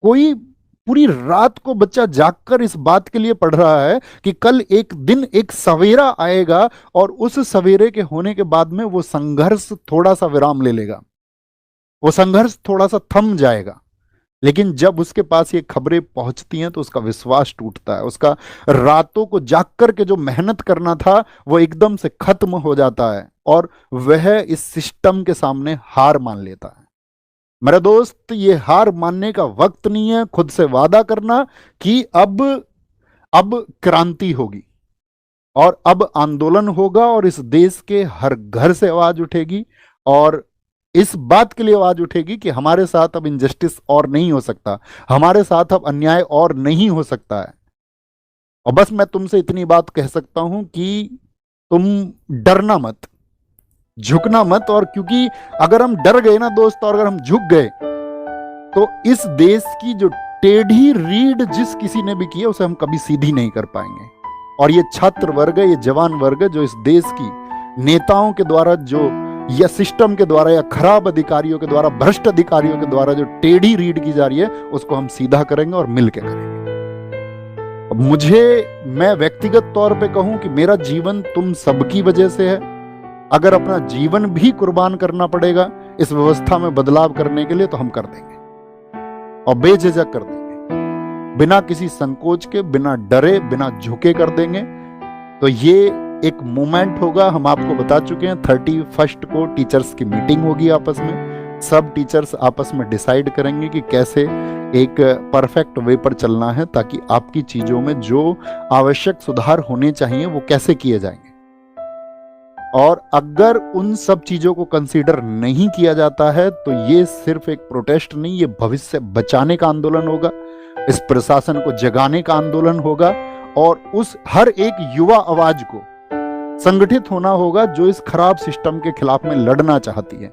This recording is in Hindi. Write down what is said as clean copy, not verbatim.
कोई पूरी रात को बच्चा जागकर इस बात के लिए पढ़ रहा है कि कल एक दिन एक सवेरा आएगा और उस सवेरे के होने के बाद में वो संघर्ष थोड़ा सा विराम ले लेगा, वो संघर्ष थोड़ा सा थम जाएगा। लेकिन जब उसके पास ये खबरें पहुंचती हैं तो उसका विश्वास टूटता है, उसका रातों को जाग कर के जो मेहनत करना था वो एकदम से खत्म हो जाता है और वह इस सिस्टम के सामने हार मान लेता है। मेरे दोस्त, ये हार मानने का वक्त नहीं है। खुद से वादा करना कि अब क्रांति होगी और अब आंदोलन होगा और इस देश के हर घर से आवाज उठेगी और इस बात के लिए आवाज उठेगी कि हमारे साथ अब इनजस्टिस और नहीं हो सकता, हमारे साथ अब अन्याय और नहीं हो सकता है। और बस मैं तुमसे इतनी बात कह सकता हूं कि तुम डरना मत, झुकना मत। और क्योंकि अगर हम डर गए ना दोस्त, और अगर हम झुक गए तो इस देश की जो टेढ़ी रीढ़ जिस किसी ने भी की है उसे हम कभी सीधी नहीं कर पाएंगे। और ये छात्र वर्ग, ये जवान वर्ग जो इस देश की नेताओं के द्वारा जो या सिस्टम के द्वारा या खराब अधिकारियों के द्वारा, भ्रष्ट अधिकारियों के द्वारा जो टेढ़ी रीढ़ की जा रही है उसको हम सीधा करेंगे और मिलकर करेंगे। मैं व्यक्तिगत तौर पे कहूं कि मेरा जीवन तुम सबकी वजह से है। अगर अपना जीवन भी कुर्बान करना पड़ेगा इस व्यवस्था में बदलाव करने के लिए तो हम कर देंगे और बेझिझक कर देंगे, बिना किसी संकोच के, बिना डरे, बिना झुके कर देंगे। तो ये एक मूवमेंट होगा। हम आपको बता चुके हैं 31 को टीचर्स की मीटिंग होगी आपस में। सब टीचर्स आपस में डिसाइड करेंगे कि कैसे एक परफेक्ट वे पर चलना है ताकि आपकी चीजों में जो आवश्यक सुधार होने चाहिए वो कैसे किए जाएंगे। और अगर उन सब चीजों को कंसीडर नहीं किया जाता है तो ये सिर्फ एक प्रोटेस्ट नहीं, ये भविष्य बचाने का आंदोलन होगा, इस प्रशासन को जगाने का आंदोलन होगा और उस हर एक युवा आवाज को संगठित होना होगा जो इस खराब सिस्टम के खिलाफ में लड़ना चाहती है।